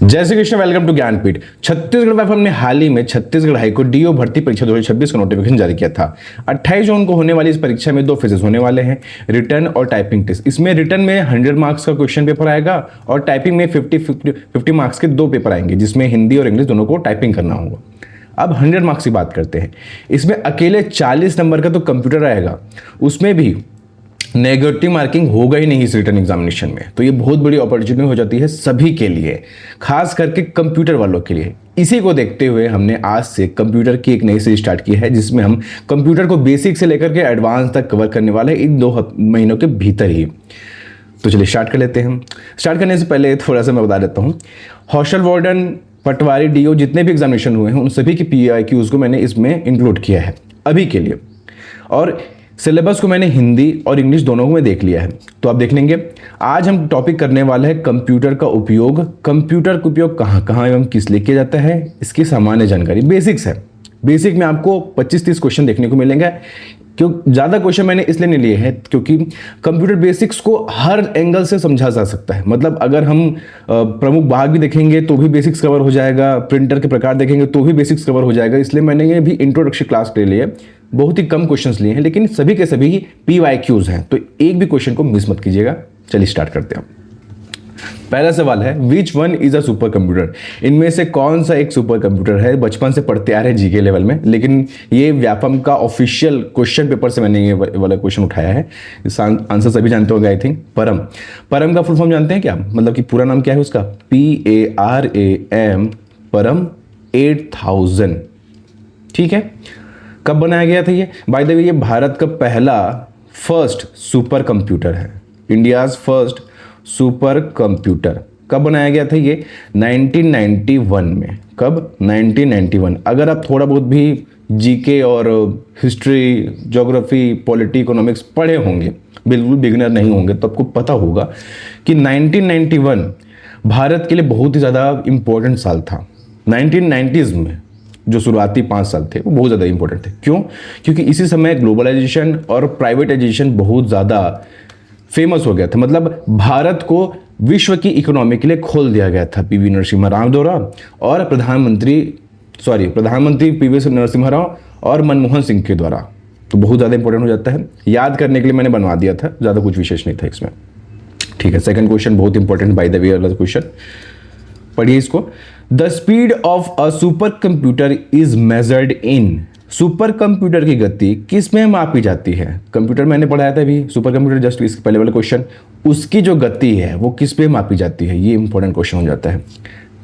जय Shri Krishna. Welcome to Gyanpeeth. Chhattisgarh में हमने हाल ही में छत्तीसगढ़ हाईकोर्ट डीओ भर्ती परीक्षा 2026 का नोटिफिकेशन जारी किया था। 28 जून को होने वाली इस परीक्षा में 2 फेजेस होने वाले हैं, रिटर्न और टाइपिंग टेस्ट। इसमें रिटर्न में 100 मार्क्स का क्वेश्चन पेपर आएगा और टाइपिंग में 50 मार्क्स के 2 पेपर आएंगे, जिसमें हिंदी और इंग्लिश दोनों को टाइपिंग करना होगा। अब 100 मार्क्स की बात करते हैं। इसमें अकेले 40 नंबर का तो कंप्यूटर आएगा, उसमें भी नेगेटिव मार्किंग होगा ही नहीं इस रिटर्न एग्जामिनेशन में। तो ये बहुत बड़ी अपॉर्चुनिटी हो जाती है सभी के लिए, खास करके कंप्यूटर वालों के लिए। इसी को देखते हुए हमने आज से कंप्यूटर की एक नई सीरीज स्टार्ट की है, जिसमें हम कंप्यूटर को बेसिक से लेकर के एडवांस तक कवर करने वाले हैं इन 2 महीनों के भीतर ही। तो चलिए स्टार्ट कर लेते हैं। स्टार्ट करने से पहले थोड़ा सा मैं बता देता हूँ, हॉस्टल वार्डन, पटवारी, डीओ जितने भी एग्जामिनेशन हुए हैं उन सभी की PIQs को मैंने इसमें इंक्लूड किया है अभी के लिए, और सिलेबस को मैंने हिंदी और इंग्लिश दोनों में देख लिया है। तो आप देख लेंगे। आज हम टॉपिक करने वाले हैं कंप्यूटर का उपयोग। कंप्यूटर का उपयोग कहाँ कहाँ एवं किस लिए किया जाता है, इसकी सामान्य जानकारी, बेसिक्स है। बेसिक में आपको 25-30 क्वेश्चन देखने को मिलेंगे। क्यों ज़्यादा क्वेश्चन मैंने इसलिए नहीं लिए हैं क्योंकि कंप्यूटर बेसिक्स को हर एंगल से समझा जा सकता है। मतलब अगर हम प्रमुख भाग भी देखेंगे तो भी बेसिक्स कवर हो जाएगा, प्रिंटर के प्रकार देखेंगे तो भी बेसिक्स कवर हो जाएगा। इसलिए मैंने ये भी इंट्रोडक्शन क्लास के लिए बहुत ही कम क्वेश्चंस लिए हैं, लेकिन सभी के सभी PYQs हैं, तो एक भी क्वेश्चन को मिस मत कीजिएगा। चलिए स्टार्ट करते हैं। पहला सवाल है, which one is a super computer? इनमें से कौन सा एक सुपर कंप्यूटर है? बचपन से पढ़ते आ रहे हैं जीके लेवल में, लेकिन ये व्यापम का ऑफिशियल क्वेश्चन पेपर से मैंने ये वाला क्वेश्चन उठाया है। इस आंसर सभी जानते होंगे आई थिंक। परम का फुल फॉर्म जानते हैं क्या? मतलब कि पूरा नाम क्या है उसका? PARAM, परम 8000। ठीक है। कब बनाया गया था ये? बाय द वे ये भारत का पहला फर्स्ट सुपर कंप्यूटर है, इंडियाज फर्स्ट सुपर कंप्यूटर। कब बनाया गया था ये? 1991 में। कब? 1991। अगर आप थोड़ा बहुत भी जीके और हिस्ट्री, ज्योग्राफी, पॉलिटी, इकोनॉमिक्स पढ़े होंगे, बिल्कुल बिगिनर नहीं होंगे, तो आपको पता होगा कि 1991 भारत के लिए बहुत ही ज़्यादा इंपॉर्टेंट साल था। 1990s में जो शुरुआती 5 साल थे वो बहुत ज़्यादा इंपॉर्टेंट थे। क्यों? क्योंकि इसी समय ग्लोबलाइजेशन और प्राइवेटाइजेशन बहुत ज़्यादा फेमस हो गया था। मतलब भारत को विश्व की इकोनॉमी के लिए खोल दिया गया था PV नरसिम्हा राव द्वारा, और प्रधानमंत्री PV नरसिम्हा राव और मनमोहन सिंह के द्वारा। तो बहुत ज़्यादा इंपॉर्टेंट हो जाता है। याद करने के लिए मैंने बनवा दिया था, ज़्यादा कुछ विशेष नहीं था इसमें। ठीक है। सेकंड क्वेश्चन बहुत इंपॉर्टेंट बाय द वे वाला क्वेश्चन, पढ़िए इसको। The speed of a super computer is measured in. Super computer की गति किस में मापी जाती है? कंप्यूटर मैंने पढ़ाया था अभी, सुपर कंप्यूटर जस्ट इसके पहले वाला क्वेश्चन। उसकी जो गति है वो किस पे मापी जाती है? ये इंपॉर्टेंट क्वेश्चन हो जाता है।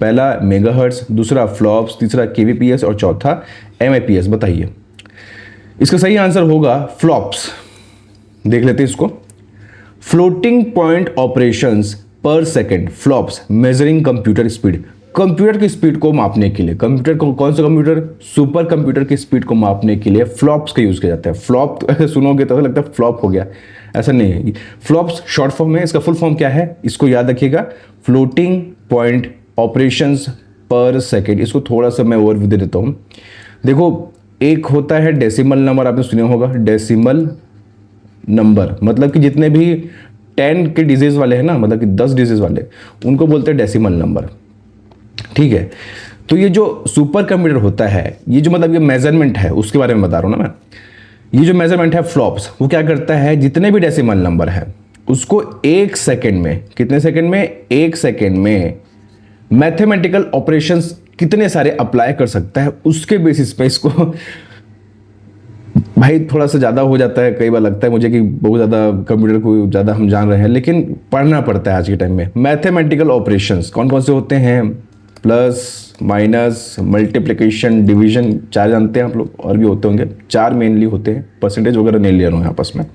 पहला मेगाहर्ट्ज, दूसरा फ्लॉप्स, तीसरा KBPS और चौथा MIPS। बताइए इसका सही आंसर होगा फ्लॉप्स। देख लेते हैं इसको। फ्लोटिंग पॉइंट ऑपरेशंस पर second, flops, measuring computer speed. Computer की स्पीड को मापने के लिए, कंप्यूटर को, कौन सा कंप्यूटर? सुपर कंप्यूटर की स्पीड को मापने के लिए फ्लॉप्स का यूज किया जाता है। फ्लॉप अगर सुनोगे तो लगता है फ्लॉप हो गया, ऐसा नहीं है। फ्लॉप्स शॉर्ट फॉर्म है, इसका फुल फॉर्म क्या है इसको याद रखिएगा, फ्लोटिंग पॉइंट ऑपरेशंस पर सेकेंड। इसको थोड़ा सा मैं ओवरव्यू दे देता हूँ। देखो, एक होता है डेसिमल नंबर, आपने सुना होगा डेसिमल नंबर, मतलब कि जितने भी 10 के डिजिट वाले हैं ना, मतलब कि 10 डिजिट वाले, उनको बोलते हैं डेसिमल नंबर। ठीक है। तो ये जो सुपर कंप्यूटर होता है, ये जो मतलब ये मेजरमेंट है उसके बारे में बता रहा हूँ ना मैं। ये जो मेजरमेंट है फ्लॉप्स, वो क्या करता है, जितने भी डेसिमल नंबर है उसको 1 सेकेंड में, कितने सेकेंड में? 1 सेकेंड में मैथमेटिकल ऑपरेशंस कितने सारे अप्लाई कर सकता है, उसके बेसिस पे इसको भाई थोड़ा सा ज़्यादा हो जाता है। कई बार लगता है मुझे कि बहुत ज़्यादा कंप्यूटर को ज़्यादा हम जान रहे हैं, लेकिन पढ़ना पड़ता है आज के टाइम में। मैथमेटिकल ऑपरेशंस कौन कौन से होते हैं? प्लस, माइनस, मल्टीप्लिकेशन, डिवीजन, 4 जानते हैं आप लोग, और भी होते होंगे, 4 मेनली होते हैं। परसेंटेज वगैरह नहीं ले रहा हूँ आपस में।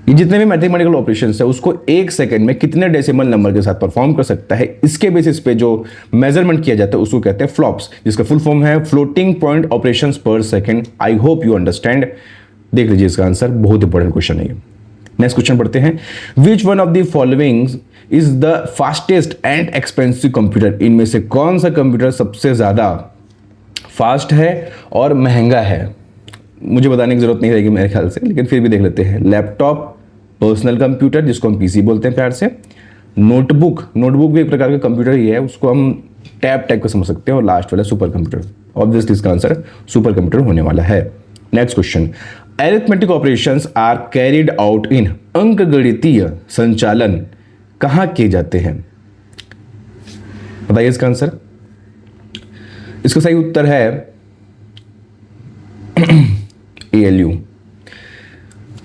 ये जितने भी मैथमेटिकल ऑपरेशंस है उसको 1 सेकेंड में कितने डेसिमल नंबर के साथ परफॉर्म कर सकता है, इसके बेसिस पे जो मेजरमेंट किया जाता है उसको कहते हैं फ्लॉप्स, जिसका फुल फॉर्म है फ्लोटिंग पॉइंट ऑपरेशंस पर second. I hope you understand. देख लीजिए इसका आंसर, बहुत इंपॉर्टेंट क्वेश्चन है ये। नेक्स्ट क्वेश्चन पढ़ते हैं। विच one of the following is the fastest and expensive computer? इनमें से कौन सा कंप्यूटर सबसे ज़्यादा फास्ट है और महंगा है? मुझे बताने की जरूरत नहीं रहेगी मेरे ख्याल से, लेकिन फिर भी देख लेते हैं। लैपटॉप, पर्सनल कंप्यूटर जिसको हम PC बोलते हैं प्यार से, नोटबुक भी एक प्रकार का कंप्यूटर ही है, उसको हम टैब टाइप का समझ सकते हैं, और लास्ट वाला सुपर कंप्यूटर। ऑब्वियसली इसका आंसर सुपर कंप्यूटर होने वाला है। Next question, arithmetic operations are carried out in, अंकगणितीय संचालन कहाँ किए जाते हैं? बताइए इसका आंसर। इसका सही उत्तर है ALU।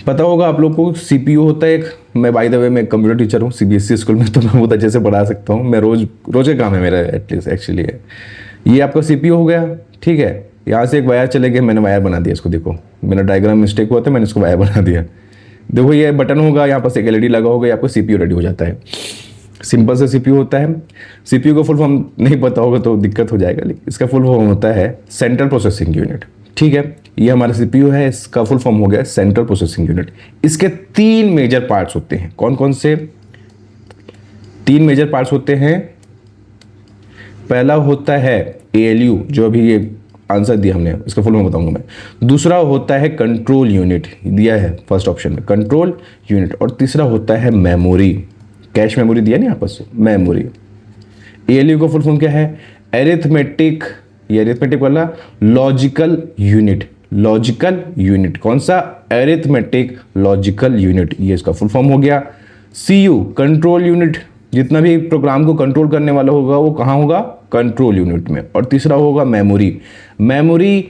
पता होगा आप लोग को, CPU होता है एक। मैं बाय द वे मैं कंप्यूटर टीचर हूँ CBSE स्कूल में, तो मैं बहुत अच्छे से पढ़ा सकता हूँ। मैं रोज का काम है मेरा एटलीस्ट एक्चुअली है। ये आपका CPU हो गया, ठीक है। यहाँ से एक वायर चले गए, मैंने वायर बना दिया इसको। देखो मेरा डायग्राम मिस्टेक हुआ था, मैंने इसको वायर बना दिया। देखो ये बटन होगा, यहाँ पास एक LED लगा होगा, आपको CPU रेडी हो जाता है। सिंपल से CPU होता है। CPU का फुल फॉर्म नहीं पता होगा तो दिक्कत हो जाएगा, लेकिन इसका फुल फॉर्म होता है सेंट्रल प्रोसेसिंग यूनिट, ठीक है। ये हमारा CPU है, इसका फुल फॉर्म हो गया सेंट्रल प्रोसेसिंग यूनिट। इसके 3 मेजर पार्ट्स होते हैं। कौन कौन से 3 मेजर पार्ट्स होते हैं? पहला होता है ALU, जो अभी ये आंसर दिया हमने, इसका फुल फॉर्म बताऊंगा मैं। दूसरा होता है कंट्रोल यूनिट, दिया है फर्स्ट ऑप्शन में कंट्रोल यूनिट। और तीसरा होता है मेमोरी, कैश मेमोरी दिया नहीं आपस मेमोरी। ALU का फुल फॉर्म क्या है? एरिथमेटिक, ये एरिथमेटिक वाला लॉजिकल यूनिट। लॉजिकल यूनिट कौन सा? एरिथमेटिक लॉजिकल यूनिट, ये इसका फुल फॉर्म हो गया। CU कंट्रोल यूनिट, जितना भी प्रोग्राम को कंट्रोल करने वाला होगा वो कहाँ होगा? कंट्रोल यूनिट में। और तीसरा होगा मेमोरी। मेमोरी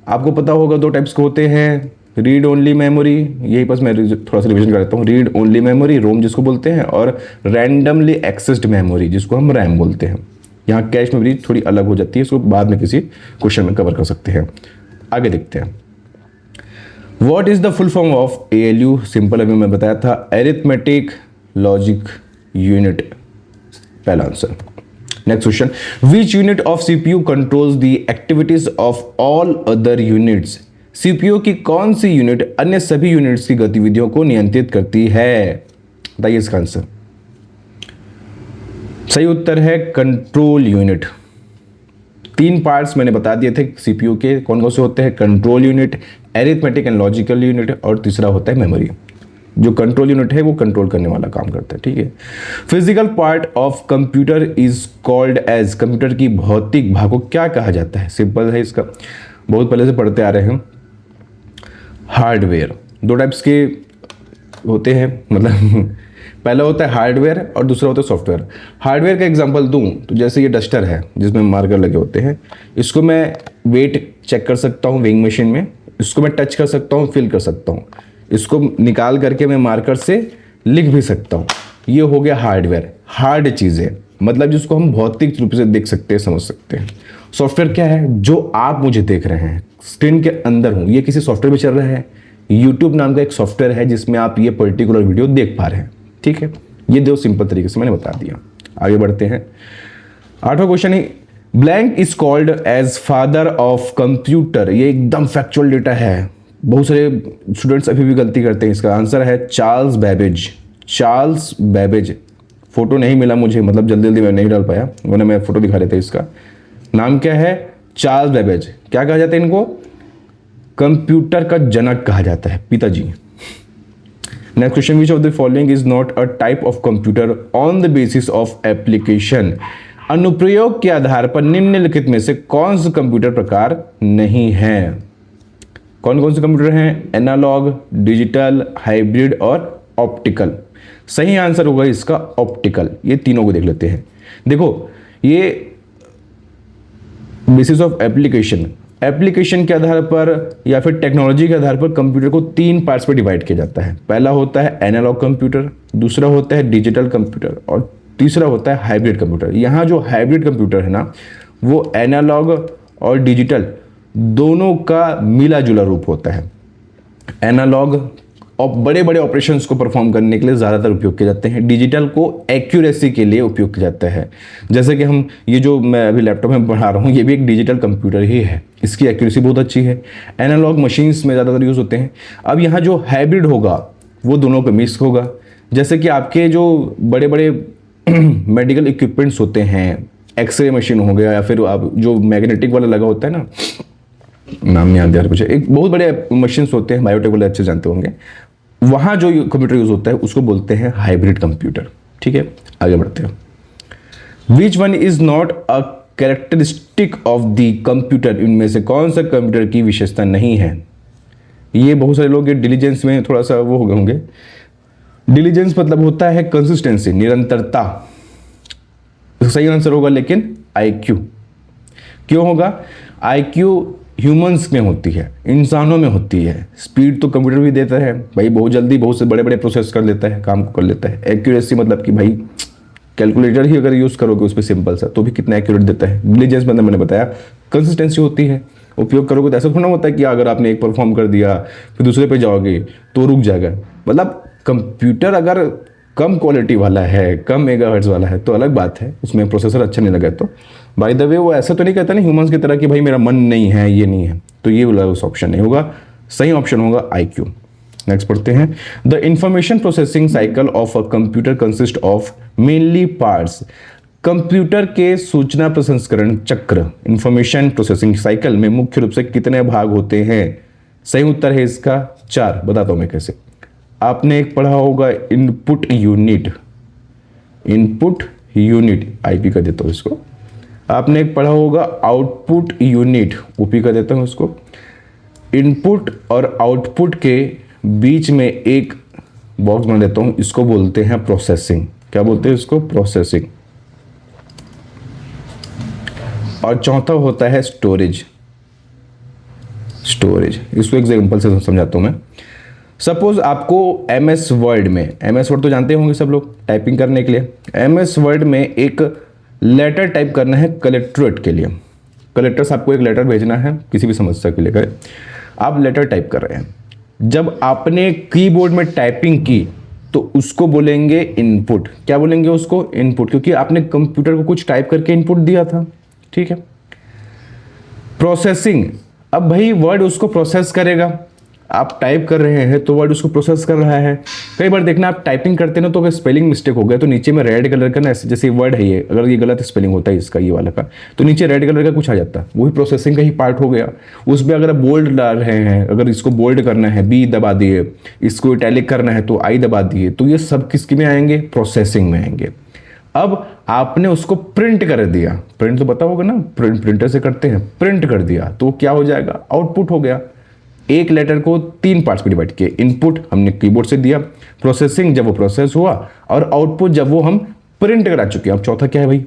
आपको पता होगा 2 टाइप्स के होते हैं, रीड ओनली मेमोरी, यही बस मैं थोड़ा सा रिविजन कर देता हूँ। रीड ओनली मेमोरी रोम जिसको बोलते हैं, और रैंडमली एक्सेस्ड मेमोरी जिसको हम रैम बोलते हैं। यहाँ कैश मेमोरी थोड़ी अलग हो जाती है, इसको बाद में किसी क्वेश्चन में कवर कर सकते हैं। आगे देखते हैं, what is the full form of ALU? Simple अभी मैं बताया था, एरिथमेटिक लॉजिक यूनिट, पहला answer. Next question, which unit of CPU controls the activities of all other units? CPU की कौन सी यूनिट अन्य सभी यूनिट्स की गतिविधियों को नियंत्रित करती है? बताइए इसका आंसर। सही उत्तर है कंट्रोल यूनिट। 3 पार्ट्स मैंने बता दिए थे CPU के, कौन कौन से होते हैं? Control unit, arithmetic and logical unit, और तीसरा होता है मेमोरी। जो कंट्रोल यूनिट है वो कंट्रोल करने वाला काम करता है, ठीक है। Physical part of computer is called as, कंप्यूटर की भौतिक भाग को क्या कहा जाता है? सिंपल है इसका, बहुत पहले से पढ़ते आ रहे हैं। हार्डवेयर 2 टाइप्स के होते हैं, मतलब पहला होता है हार्डवेयर और दूसरा होता है सॉफ्टवेयर। हार्डवेयर का एग्जांपल दूं तो जैसे ये डस्टर है जिसमें मार्कर लगे होते हैं, इसको मैं वेट चेक कर सकता हूँ वेइंग मशीन में, इसको मैं टच कर सकता हूँ, फिल कर सकता हूँ, इसको निकाल करके मैं मार्कर से लिख भी सकता हूँ। ये हो गया हार्डवेयर, हार्ड चीज़ें, मतलब जिसको हम भौतिक रूप से देख सकते हैं, समझ सकते हैं। सॉफ्टवेयर क्या है? जो आप मुझे देख रहे हैं स्क्रीन के अंदर हूँ, ये किसी सॉफ्टवेयर में चल रहा है। यूट्यूब नाम का एक सॉफ्टवेयर है जिसमें आप ये पर्टिकुलर वीडियो देख पा रहे हैं, ठीक है। ये 2 सिंपल तरीके से मैंने बता दिया। आगे बढ़ते हैं। 8वां क्वेश्चन है, blank is called as father of computer. ये एकदम फैक्चुअल डेटा है, बहुत सारे स्टूडेंट्स अभी भी गलती करते हैं। इसका आंसर है Charles Babbage. Charles Babbage, photo नहीं मिला मुझे, मतलब जल्दी जल्दी मैं नहीं डाल पाया, वरना मैं फोटो दिखा रहे थे। इसका नाम क्या है? Charles Babbage. क्या कहा जाता है इनको? कंप्यूटर का जनक कहा जाता है, पिताजी। Next question, which of the following is not a type of computer on the basis of application? अनुप्रयोग के आधार पर निम्नलिखित में से कौन सा कंप्यूटर प्रकार नहीं है? कौन कौन से कंप्यूटर हैं? एनालॉग, डिजिटल, हाइब्रिड और ऑप्टिकल। सही आंसर होगा इसका ऑप्टिकल। ये तीनों को देख लेते हैं। देखो ये बेसिस ऑफ एप्लीकेशन, एप्लीकेशन के आधार पर या फिर टेक्नोलॉजी के आधार पर कंप्यूटर को 3 पार्ट्स पर डिवाइड किया जाता है। पहला होता है एनालॉग कंप्यूटर, दूसरा होता है डिजिटल कंप्यूटर, और तीसरा होता है हाइब्रिड कंप्यूटर। यहाँ जो हाइब्रिड कंप्यूटर है ना, वो एनालॉग और डिजिटल दोनों का मिला जुला रूप होता है। एनालॉग और बड़े बड़े ऑपरेशंस को परफॉर्म करने के लिए ज़्यादातर उपयोग किए जाते हैं। डिजिटल को एक्यूरेसी के लिए उपयोग किया जाता है। जैसे कि हम ये जो मैं अभी लैपटॉप में पढ़ा रहा हूँ, ये भी एक डिजिटल कंप्यूटर ही है, इसकी एक्यूरेसी बहुत अच्छी है। एनालॉग मशीन्स में ज़्यादातर यूज़ होते हैं। अब यहाँ जो हाइब्रिड होगा वो दोनों का मिक्स होगा। जैसे कि आपके जो बड़े बड़े मेडिकल इक्विपमेंट्स होते हैं, एक्सरे मशीन हो गया, या फिर आप जो मैग्नेटिक वाला लगा होता है ना, नाम नहीं याद मुझे, एक बहुत बड़े मशीन्स होते हैं, बायोटेक वाले अच्छे जानते होंगे, वहाँ जो कंप्यूटर यूज़ होता है उसको बोलते हैं हाइब्रिड कंप्यूटर, ठीक है। आगे बढ़ते हैं। Which one is not a characteristic of the computer, इनमें से कौन सा कंप्यूटर की विशेषता नहीं है। ये बहुत सारे लोग डिलीजेंस में थोड़ा सा वो हो गए होंगे। डिलीजेंस मतलब होता है कंसिस्टेंसी, निरंतरता, सही आंसर होगा लेकिन आईक्यू। क्यों होगा? आईक्यू ह्यूमंस में होती है, इंसानों में होती है। स्पीड तो कंप्यूटर भी देता है भाई, बहुत जल्दी बहुत से बड़े बड़े प्रोसेस कर लेता है, काम को कर लेता है। एक्यूरेसी मतलब कि भाई कैलकुलेटर ही अगर यूज़ करोगे उस पर सिंपल सा तो भी कितना एक्यूरेट देता है। डिलीजेंस मतलब मैंने बताया कंसिस्टेंसी होती है, उपयोग करोगे तो ऐसा थोड़ा होता है कि अगर आपने एक परफॉर्म कर दिया फिर दूसरे पे जाओगे तो रुक जाएगा। मतलब कंप्यूटर अगर कम क्वालिटी वाला है, कम मेगाहर्ट्ज वाला है तो अलग बात है, उसमें प्रोसेसर अच्छा नहीं लगा तो बाय द वे वो ऐसा तो नहीं कहता ना ह्यूमंस की तरह कि भाई मेरा मन नहीं है, ये नहीं है, तो ये वाला उस ऑप्शन नहीं होगा। सही ऑप्शन होगा आईक्यू। नेक्स्ट पढ़ते हैं। The information processing cycle of a computer consist of mainly parts. Computer के सूचना प्रसंस्करण चक्र, इंफॉर्मेशन प्रोसेसिंग साइकिल में मुख्य रूप से कितने भाग होते हैं? सही उत्तर है इसका 4। बताता हूं मैं कैसे। आपने एक पढ़ा होगा input unit, input unit IP का देता हूं इसको। आपने एक पढ़ा होगा आउटपुट यूनिट, ओपी का देता हूं इसको। इनपुट और आउटपुट के बीच में एक बॉक्स बना देता हूं, इसको बोलते हैं प्रोसेसिंग। क्या बोलते हैं इसको? प्रोसेसिंग। और चौथा होता है स्टोरेज। स्टोरेज इसको एग्जांपल से समझाता हूं मैं। सपोज आपको एमएस वर्ड में, एमएस वर्ड तो जानते होंगे सब लोग टाइपिंग करने के लिए, एमएस वर्ड में एक लेटर टाइप करना है कलेक्ट्रेट के लिए। कलेक्टर से आपको एक लेटर भेजना है किसी भी समस्या के लेकर, आप लेटर टाइप कर रहे हैं। जब आपने कीबोर्ड में टाइपिंग की तो उसको बोलेंगे इनपुट। क्या बोलेंगे उसको? इनपुट, क्योंकि आपने कंप्यूटर को कुछ टाइप करके इनपुट दिया था। ठीक है। प्रोसेसिंग, अब भाई वर्ड उसको प्रोसेस करेगा। आप टाइप कर रहे हैं तो वर्ड उसको प्रोसेस कर रहा है। कई बार देखना आप टाइपिंग करते ना तो अगर स्पेलिंग मिस्टेक हो गया तो नीचे में रेड कलर का ना, जैसे वर्ड है ये, अगर ये गलत स्पेलिंग होता है इसका, ये वाला का, तो नीचे रेड कलर का कुछ आ जाता है, वही प्रोसेसिंग का ही पार्ट हो गया। उसमें अगर आप बोल्ड डाल रहे हैं, अगर इसको बोल्ड करना है बी दबा दिए, इसको इटैलिक करना है तो आई दबा दिए, तो ये सब किसके में आएंगे? प्रोसेसिंग में आएंगे। अब आपने उसको प्रिंट कर दिया, प्रिंट तो पता होगा ना, प्रिंटर से करते हैं, प्रिंट कर दिया तो क्या हो जाएगा? आउटपुट हो गया। एक लेटर को 3 पार्ट्स में डिवाइड किए, इनपुट हमने कीबोर्ड से दिया, प्रोसेसिंग जब वो प्रोसेस हुआ, और आउटपुट जब वो हम प्रिंट करा चुके हैं। अब चौथा क्या है भाई?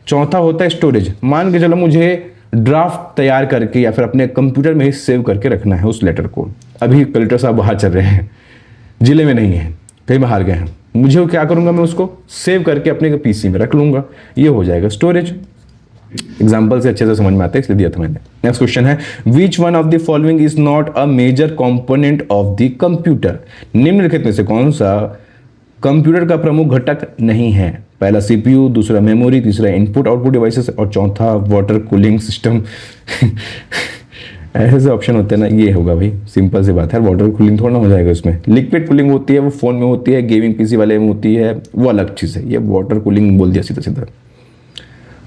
चौथा होता है स्टोरेज। मान के चलो मुझे ड्राफ्ट तैयार करके या फिर अपने कंप्यूटर में ही सेव करके रखना है उस लेटर को। अभी कलेक्टर साहब बाहर चल रहे हैं, जिले में नहीं है, कहीं बाहर गए हैं, मुझे क्या करूंगा? मैं उसको सेव करके अपने पीसी में रख लूंगा, ये हो जाएगा स्टोरेज। एग्जाम्पल से अच्छे से समझ में आता है इसलिए दिया था मैंने। नेक्स्ट क्वेश्चन है, which one of the following is not a major component of the computer. निम्नलिखित में से कौन सा कंप्यूटर का प्रमुख घटक नहीं है? पहला सीपीयू, दूसरा मेमोरी, तीसरा इनपुट आउटपुट डिवाइसेस और चौथा वाटर कूलिंग सिस्टम। ऐसे से ऑप्शन होते हैं ना, ये होगा भाई, सिंपल सी बात है। वाटर कूलिंग थोड़ा ना हो जाएगा इसमें। लिक्विड कूलिंग होती है वो फोन में होती है, गेमिंग पीसी वाले में होती है, वो अलग चीज है। ये वाटर कूलिंग बोल दिया सीधा सीधा।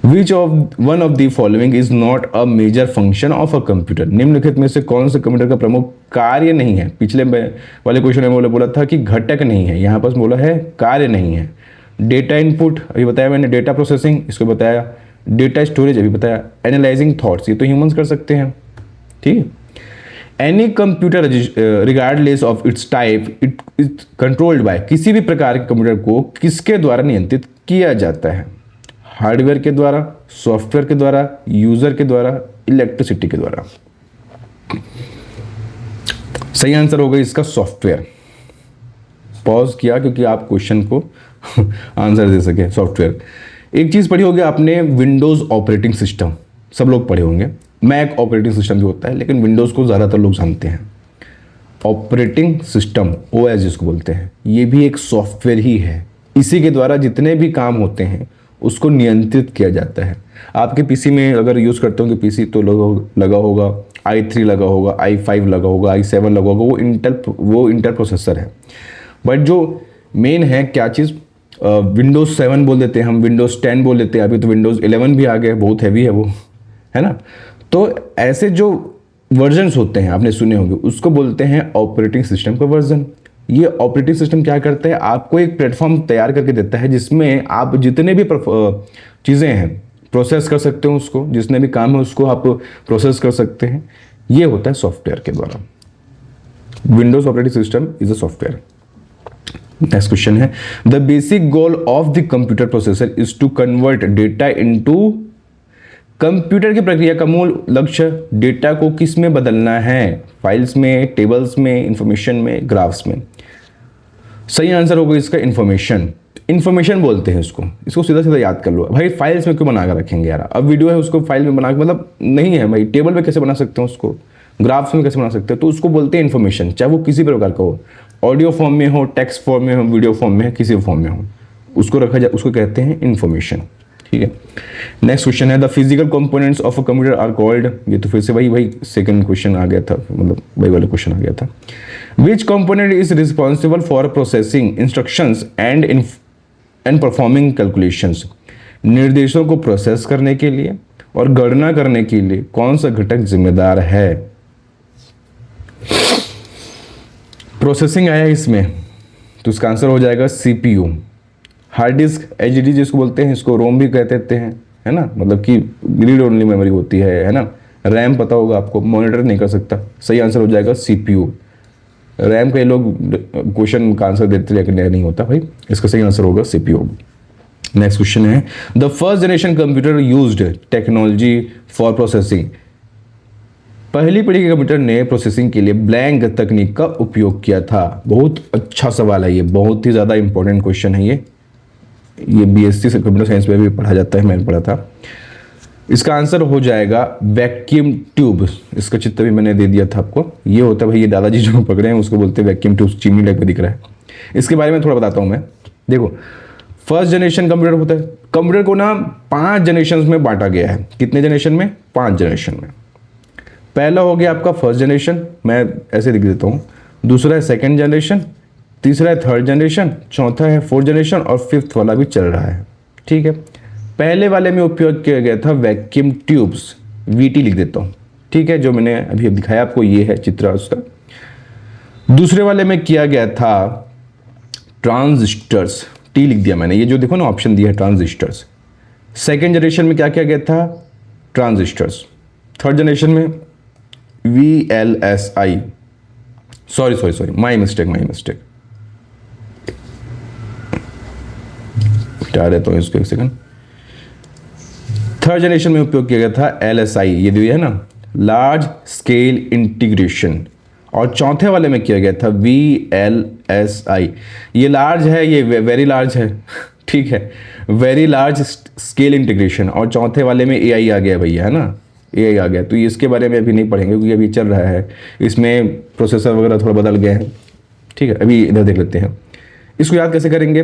Which of one of the following is not a major function of a computer? निम्नलिखित में से कौन से कंप्यूटर का प्रमुख कार्य नहीं है? पिछले वाले क्वेश्चन में बोला था कि घटक नहीं है, यहाँ पर बोला है कार्य नहीं है। डेटा इनपुट अभी बताया मैंने, डेटा प्रोसेसिंग इसको बताया, डेटा स्टोरेज अभी बताया, एनालाइजिंग थॉट्स ये तो ह्यूमंस कर सकते हैं। ठीक है। Any computer regardless of its type it is controlled by, किसी भी प्रकार के कंप्यूटर को किसके द्वारा नियंत्रित किया जाता है? हार्डवेयर के द्वारा, सॉफ्टवेयर के द्वारा, यूजर के द्वारा, इलेक्ट्रिसिटी के द्वारा। सही आंसर होगा इसका सॉफ्टवेयर। पॉज किया क्योंकि आप क्वेश्चन को आंसर दे सके। सॉफ्टवेयर, एक चीज पढ़ी होगी आपने, विंडोज ऑपरेटिंग सिस्टम, सब लोग पढ़े होंगे। मैक ऑपरेटिंग सिस्टम भी होता है लेकिन विंडोज को ज्यादातर लोग जानते हैं। ऑपरेटिंग सिस्टम ओएस जिसको बोलते हैं, ये भी एक सॉफ्टवेयर ही है। इसी के द्वारा जितने भी काम होते हैं उसको नियंत्रित किया जाता है। आपके पीसी में अगर यूज़ करते होंगे पीसी तो लगा होगा i3 लगा होगा, i5 लगा होगा, i7 लगा होगा, वो इंटेल प्रोसेसर है। बट जो मेन है क्या चीज़, विंडोज़ 7 बोल देते हैं हम, विंडोज़ 10 बोल देते हैं, अभी तो विंडोज़ 11 भी आ गए, बहुत हैवी है वो, है ना। तो ऐसे जो वर्जन्स होते हैं आपने सुने होंगे, उसको बोलते हैं ऑपरेटिंग सिस्टम का वर्जन। ये ऑपरेटिंग सिस्टम क्या करता है, आपको एक प्लेटफॉर्म तैयार करके देता है जिसमें आप जितने भी चीज़ें हैं, प्रोसेस कर सकते हो उसको, जिसने भी काम है उसको आप प्रोसेस कर सकते हैं। ये होता है सॉफ्टवेयर के द्वारा। Windows operating system is a software. Next question है, the basic goal of the computer processor is to convert data into, computer की प्रक्रिया का मूल लक्ष्य डेटा को किस में बदलना है, फाइल्स में, टेबल्स में, इंफॉर्मेशन में, ग्राफ्स में। सही आंसर होगा इसका इंफॉर्मेशन। इंफॉर्मेशन बोलते हैं इसको सीधा सीधा याद कर लो भाई। फाइल्स में क्यों बना कर रखेंगे यार, अब वीडियो है उसको फाइल में बना के मतलब नहीं है भाई। टेबल में कैसे बना सकते हैं उसको, ग्राफ्स में कैसे बना सकते हैं, तो उसको बोलते हैं इन्फॉर्मेशन, चाहे वो किसी प्रकार का हो, ऑडियो फॉर्म में हो, टेक्स्ट फॉर्म में हो, वीडियो फॉर्म में हो, किसी फॉर्म में हो, उसको रखा जाए, उसको कहते हैं इन्फॉर्मेशन। ठीक है। नेक्स्ट क्वेश्चन है, the physical components of a computer are called, ये तो फिर से वही सेकंड क्वेश्चन आ गया था, मतलब वही वाला क्वेश्चन आ गया था। विच component is responsible for processing instructions and performing calculations, निर्देशों को प्रोसेस करने के लिए और गणना करने के लिए कौन सा घटक जिम्मेदार है। प्रोसेसिंग आया इसमें, तो इसका आंसर हो जाएगा सीपीयू। हार्ड डिस्क, एचडीडी जिसको बोलते हैं, इसको रोम भी कहते देते हैं, है ना, मतलब कि रीड ओनली मेमोरी होती है ना। रैम पता होगा आपको, मॉनिटर नहीं कर सकता। सही आंसर हो जाएगा सीपीयू। रैम कई लोग क्वेश्चन का आंसर देते हैं लेकिन नहीं होता भाई, इसका सही आंसर होगा सीपीयू। नेक्स्ट क्वेश्चन है, the first generation computer used technology for processing, पहली पीढ़ी के कंप्यूटर ने प्रोसेसिंग के लिए ब्लैंक तकनीक का उपयोग किया था। बहुत अच्छा सवाल है ये, बहुत ही ज़्यादा इंपॉर्टेंट क्वेश्चन है ये बीएससी से कंप्यूटर साइंस में भी पढ़ा जाता है, मैंने पढ़ा था। इसका आंसर हो जाएगा वैक्यूम ट्यूब। इसका चित्र भी मैंने दे दिया था आपको। ये होता है भाई, ये दादाजी जो पकड़े हैं उसको बोलते हैं वैक्यूम ट्यूब, चिमनी टाइप में दिख रहा है। इसके बारे में थोड़ा बताता हूँ मैं। देखो, फर्स्ट जनरेशन कंप्यूटर होता है, कंप्यूटर को ना 5 जनरेशन में बांटा गया है। कितने जनरेशन में? 5 जनरेशन में। पहला हो गया आपका फर्स्ट जनरेशन, मैं ऐसे लिख देता हूँ। दूसरा है सेकेंड जनरेशन, तीसरा है थर्ड जनरेशन, चौथा है फोर्थ जनरेशन और फिफ्थ वाला भी चल रहा है। ठीक है। पहले वाले में उपयोग किया गया था वैक्यूम ट्यूब्स, वीटी लिख देता हूँ। ठीक है, जो मैंने अभी दिखाया आपको ये है चित्र उसका। दूसरे वाले में किया गया था ट्रांजिस्टर्स, टी लिख दिया मैंने, ये जो देखो ना ऑप्शन दिया है ट्रांजिस्टर्स। सेकेंड जनरेशन में क्या किया गया था? ट्रांजिस्टर्स। थर्ड जनरेशन में VLSI, सॉरी माई मिस्टेक हटा देता हूँ इसको एक सेकंड। थर्ड जनरेशन में उपयोग किया गया था LSI, ये दिया है ना, लार्ज स्केल इंटीग्रेशन। और चौथे वाले में किया गया था VLSI, ये लार्ज है, ये वेरी लार्ज है। ठीक है, वेरी लार्ज स्केल इंटीग्रेशन। और चौथे वाले में AI आ गया भैया, है ना, AI आ गया। तो इसके बारे में अभी नहीं पढ़ेंगे क्योंकि अभी चल रहा है, इसमें प्रोसेसर वगैरह थोड़ा बदल गए हैं। ठीक है, अभी इधर देख लेते हैं। इसको याद कैसे करेंगे?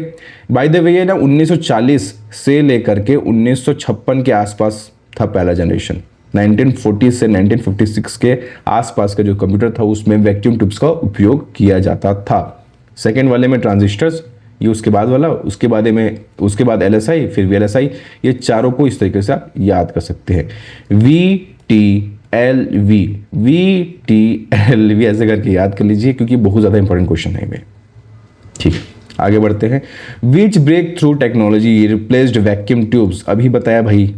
बाय द वे, ये ना 1940 से लेकर के 1956 के आसपास था पहला जनरेशन। 1940 से 1956 के आसपास का जो कंप्यूटर था उसमें वैक्यूम ट्यूब्स का उपयोग किया जाता था। सेकेंड वाले में ट्रांजिस्टर्स, ये उसके बाद वाला, उसके बाद LSI, फिर VLSI। ये चारों को इस तरीके से आप याद कर सकते हैं, VTLV ऐसे करके याद कर लीजिए क्योंकि बहुत ज़्यादा इंपॉर्टेंट क्वेश्चन है ये। ठीक है, आगे बढ़ते हैं। Which breakthrough technology replaced vacuum tubes, अभी बताया भाई,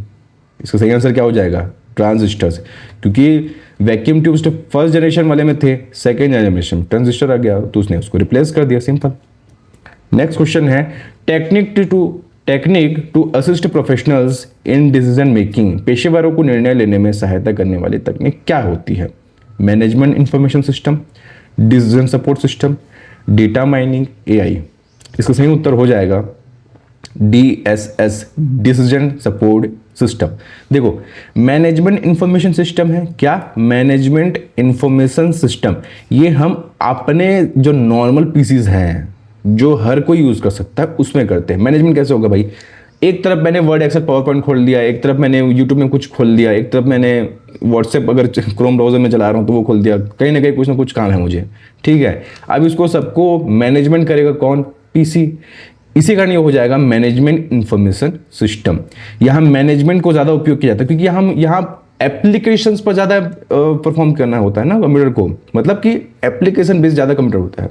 इसका सही आंसर क्या हो जाएगा? ट्रांजिस्टर्स, क्योंकि वैक्यूम ट्यूब्स तो फर्स्ट जनरेशन वाले में थे, सेकेंड जनरेशन में ट्रांजिस्टर आ गया तो उसने उसको रिप्लेस कर दिया, सिंपल। नेक्स्ट क्वेश्चन है, technique to assist professionals in decision making, पेशेवरों को निर्णय लेने में सहायता करने वाली तकनीक क्या होती है? Management information system, decision support system, data mining, AI। इसका सही उत्तर हो जाएगा DSS, डिसीजन सपोर्ट सिस्टम। देखो, मैनेजमेंट इंफॉर्मेशन सिस्टम है क्या? मैनेजमेंट इंफॉर्मेशन सिस्टम, ये हम अपने जो नॉर्मल पीसीज हैं जो हर कोई यूज कर सकता है उसमें करते हैं। मैनेजमेंट कैसे होगा भाई? एक तरफ मैंने वर्ड, एक्सेल, पावर पॉइंट खोल दिया, एक तरफ मैंने यूट्यूब में कुछ खोल दिया, एक तरफ मैंने व्हाट्सएप अगर क्रोम ब्राउजर में चला रहा हूँ तो वो खोल दिया, कहीं ना कुछ काम है मुझे। ठीक है, अब इसको सबको मैनेजमेंट करेगा कौन? पीसी। इसी कारण ये हो जाएगा मैनेजमेंट इंफॉर्मेशन सिस्टम। यहाँ मैनेजमेंट को ज़्यादा उपयोग किया जाता है क्योंकि हम यहाँ एप्लीकेशंस पर ज़्यादा परफॉर्म करना होता है ना कंप्यूटर को, मतलब कि एप्लीकेशन बेस्ड ज़्यादा कंप्यूटर होता है,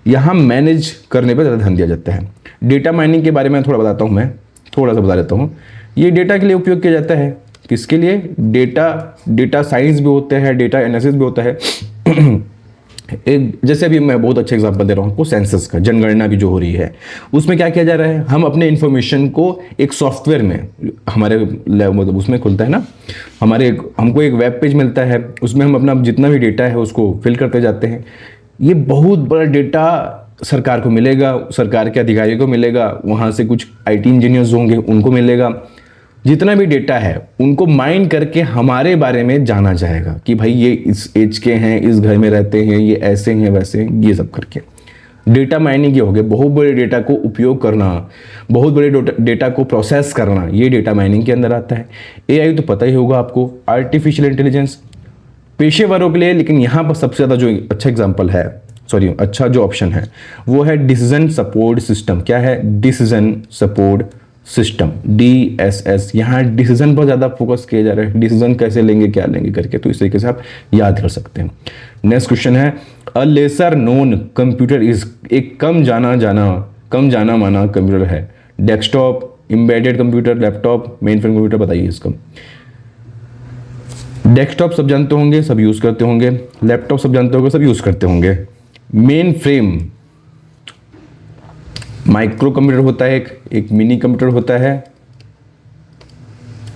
यहाँ मैनेज करने पर ज़्यादा ध्यान दिया जाता है। डेटा माइनिंग के बारे में थोड़ा बताता हूँ, मैं थोड़ा सा बता देता हूँ। ये डेटा के लिए उपयोग किया जाता है। किसके लिए? डेटा साइंस भी होते हैं, डेटा एनालिसिस भी होता है। एक जैसे अभी मैं बहुत अच्छा एग्जांपल दे रहा हूँ आपको, सेंसस का, जनगणना भी जो हो रही है, उसमें क्या किया जा रहा है, हम अपने इंफॉर्मेशन को एक सॉफ्टवेयर में, हमारे मतलब उसमें खुलता है ना, हमको एक वेब पेज मिलता है, उसमें हम अपना जितना भी डेटा है उसको फिल करते जाते हैं। ये बहुत बड़ा डेटा सरकार को मिलेगा, सरकार के अधिकारियों को मिलेगा, वहाँ से कुछ IT इंजीनियर्स होंगे उनको मिलेगा। जितना भी डेटा है उनको माइन करके हमारे बारे में जाना जाएगा कि भाई ये इस एज के हैं, इस घर में रहते हैं, ये ऐसे हैं वैसे हैं, ये सब करके डेटा माइनिंग ये हो गया। बहुत बड़े डेटा को उपयोग करना, बहुत बड़े डेटा को प्रोसेस करना, ये डेटा माइनिंग के अंदर आता है। AI तो पता ही होगा आपको, आर्टिफिशियल इंटेलिजेंस पेशेवरों के लिए। लेकिन यहाँ पर सबसे ज़्यादा जो अच्छा एग्जाम्पल है, अच्छा जो ऑप्शन है वो है डिसीजन सपोर्ट सिस्टम। क्या है? Decision support system, DSS। यहाँ डिसीजन पर ज़्यादा फोकस किया जा रहा है, डिसीजन कैसे लेंगे, क्या लेंगे करके, तो इस तरीके से आप याद कर सकते हैं। नेक्स्ट क्वेश्चन है, a lesser known computer is, एक कम जाना माना कंप्यूटर है। Desktop, embedded computer, laptop, main frame computer, बताइए इसका। डेस्कटॉप सब जानते होंगे, सब यूज़ करते होंगे। लैपटॉप सब जानते होंगे, सब यूज़ करते होंगे। मेन फ्रेम माइक्रो कंप्यूटर होता है, एक मिनी कंप्यूटर होता है,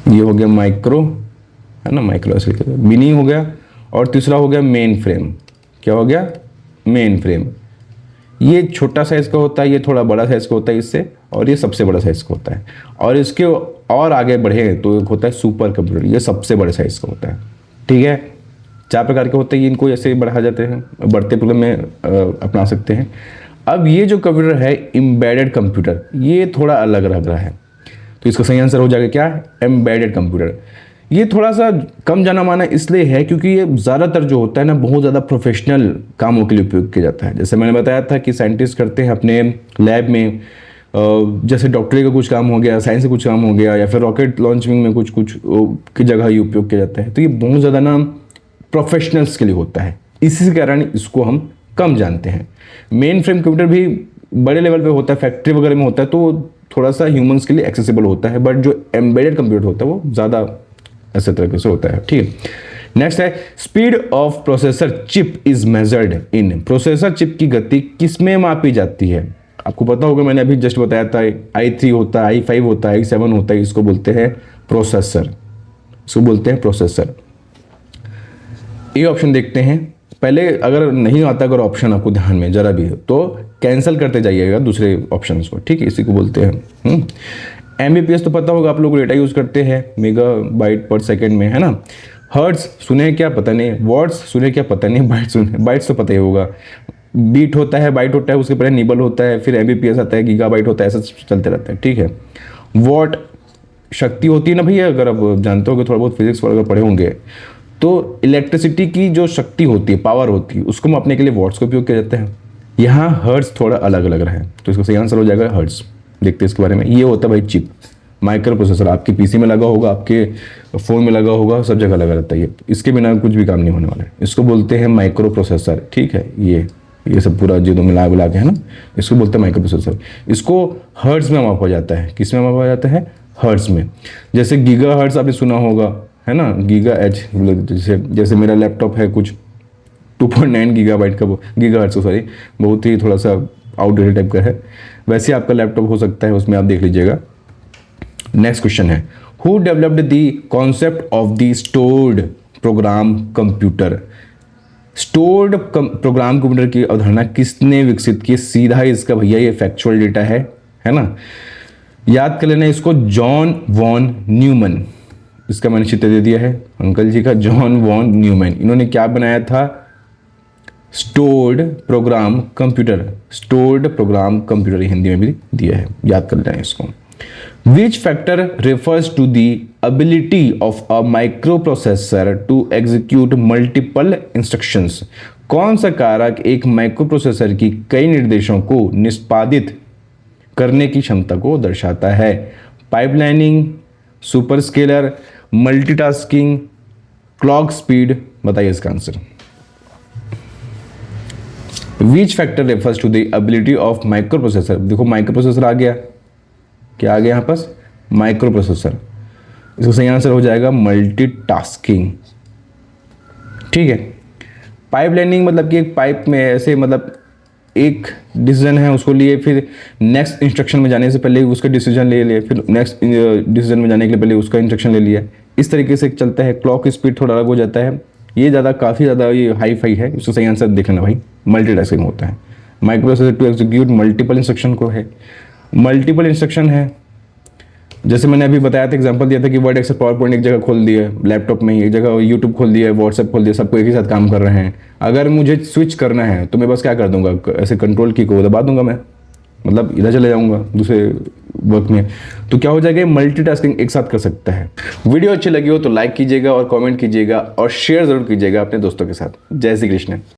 ये हो गया माइक्रो, है ना, माइक्रो ऐसे मिनी हो गया, और तीसरा हो गया मेन फ्रेम। क्या हो गया? Main frame. ये छोटा साइज का होता है, ये थोड़ा बड़ा साइज का होता है इससे, और ये सबसे बड़ा साइज का होता है। और इसके और आगे बढ़े तो एक होता है सुपर कंप्यूटर, ये सबसे बड़े साइज का होता है। ठीक है, 4 प्रकार के होते हैं, इनको ऐसे बढ़ा जाते हैं, बढ़ते प्रोग्राम में अपना सकते हैं। अब ये जो कंप्यूटर है एम्बेडेड कंप्यूटर, ये थोड़ा अलग लग रहा है, तो इसका सही आंसर हो जाएगा क्या? Embedded computer. ये थोड़ा सा कम जाना माना इसलिए है क्योंकि ये ज़्यादातर जो होता है ना, बहुत ज़्यादा प्रोफेशनल कामों के लिए उपयोग किया जाता है। जैसे मैंने बताया था कि साइंटिस्ट करते हैं अपने लैब में, जैसे डॉक्टरी का कुछ काम हो गया, साइंस का कुछ काम हो गया, या फिर रॉकेट लॉन्चिंग में कुछ की जगह ये उपयोग किया जाता है। तो ये बहुत ज़्यादा ना प्रोफेशनल्स के लिए होता है, इसी कारण इसको हम कम जानते हैं। मेन फ्रेम कंप्यूटर भी बड़े लेवल पे होता है, फैक्ट्री वगैरह में होता है, तो थोड़ा सा ह्यूमंस के लिए एक्सेसिबल होता है। बट जो एम्बेडेड कंप्यूटर होता है वो ज़्यादा ऐसे तरीके से होता है। ठीक है, नेक्स्ट है, speed of processor chip is measured in. Processor chip की गति किसमें मापी जाती है? आपको पता होगा, मैंने अभी जस्ट बताया था, i3 होता है, i5 होता है, i7 होता है, इसको बोलते हैं प्रोसेसर, इसको बोलते हैं प्रोसेसर। ये ऑप्शन देखते हैं पहले, अगर नहीं आता अगर ऑप्शन आपको ध्यान में जरा भी तो कैंसिल करते जाइएगा दूसरे ऑप्शन को। ठीक है, इसी को बोलते हैं MBPS तो पता होगा आप लोग, डेटा यूज़ करते हैं मेगाबाइट पर सेकेंड में, है ना। हर्ट्स सुने क्या पता नहीं, वॉट्स सुने क्या पता नहीं, बाइट्स तो पता ही होगा। बीट होता है, बाइट होता है, उसके पहले निबल होता है, फिर MBPS आता है, गीगाबाइट होता है, ऐसा चलते रहता है। ठीक है, वॉट शक्ति होती है ना भैया, अगर आप जानते हो, थोड़ा बहुत फिजिक्स वगैरह पढ़े होंगे, तो इलेक्ट्रिसिटी की जो शक्ति होती है, पावर होती है, उसको मापने के लिए वॉट्स का उपयोग किया जाता है। यहाँ हर्ट्स थोड़ा अलग अलग रहा है, तो इसका सही आंसर हो जाएगा हर्ट्स। देखते हैं इसके बारे में। ये होता है भाई चिप, माइक्रो प्रोसेसर, आपके PC में लगा होगा, आपके फ़ोन में लगा होगा, सब जगह लगा रहता है ये, इसके बिना कुछ भी काम नहीं होने वाला है। इसको बोलते हैं माइक्रो प्रोसेसर। ठीक है, ये सब पूरा जो मिला के है ना, इसको बोलते हैं माइक्रो प्रोसेसर। इसको हर्ट्स में मापा जाता है। किस में मापा जाता है? हर्ट्स में। जैसे गीगा हर्ट्स आपने सुना होगा, है ना, गीगा एच, जैसे मेरा लैपटॉप है कुछ 2.9 गीगाबाइट का, वो गीगा हर्ट्स, सॉरी, बहुत ही थोड़ा सा आउटडेटेड टाइप का है, वैसे आपका लैपटॉप हो सकता है, उसमें आप देख लीजिएगा। नेक्स्ट क्वेश्चन है, who developed the concept of the stored program computer. Stored program computer की अवधारणा किसने विकसित की? सीधा इसका भैया ये फैक्चुअल डेटा है ना, याद कर लेना इसको, जॉन वॉन न्यूमैन। इसका मैंने चित्र दे दिया है अंकल जी का, जॉन वॉन न्यूमैन। इन्होंने क्या बनाया था? Stored program computer. Stored program computer Hindi में भी दिया है, याद कर लेना इसको। Which factor refers to the ability of a microprocessor to execute multiple instructions. कौन सा कारक एक माइक्रो प्रोसेसर की कई निर्देशों को निष्पादित करने की क्षमता को दर्शाता है? Pipelining, superscalar, multitasking, clock speed, बताइए इसका answer. Which factor refers to the ability of microprocessor. देखो माइक्रो प्रोसेसर आ गया, क्या आ गया यहाँ पास? Micro processor. इसका सही आंसर हो जाएगा मल्टीटास्किंग। ठीक है। पाइपलाइनिंग मतलब कि एक पाइप में ऐसे मतलब एक डिसीजन है उसको लिए, फिर नेक्स्ट इंस्ट्रक्शन में जाने से पहले उसका डिसीजन ले लिए, फिर नेक्स्ट डिसीजन में जाने के लिए पहले उसका इंस्ट्रक्शन ले लिया, इस तरीके से चलता है। क्लॉक स्पीड थोड़ा अलग हो जाता है, ये ज़्यादा काफ़ी ज़्यादा ये हाई फाई है। इसका सही आंसर देख लेना भाई, मल्टीटास्किंग होता है। Microprocessor to execute multiple instruction को है। मल्टीपल इंस्ट्रक्शन है, जैसे मैंने अभी बताया था, एग्जांपल दिया था कि वर्ड एक्सेल पावर पॉइंट एक जगह खोल दिया, लैपटॉप में ही एक जगह यूट्यूब खोल दिया, व्हाट्सएप खोल दिया, सबको एक ही साथ काम कर रहे हैं। अगर मुझे स्विच करना है तो मैं बस क्या कर दूंगा, ऐसे कंट्रोल की को दबा दूंगा मैं, मतलब इधर चले जाऊंगा दूसरे वर्क में। तो क्या हो जाएगा, मल्टीटास्किंग एक साथ कर सकता है। वीडियो अच्छी लगी हो तो लाइक कीजिएगा और कमेंट कीजिएगा और शेयर जरूर कीजिएगा अपने दोस्तों के साथ। जय श्री कृष्ण।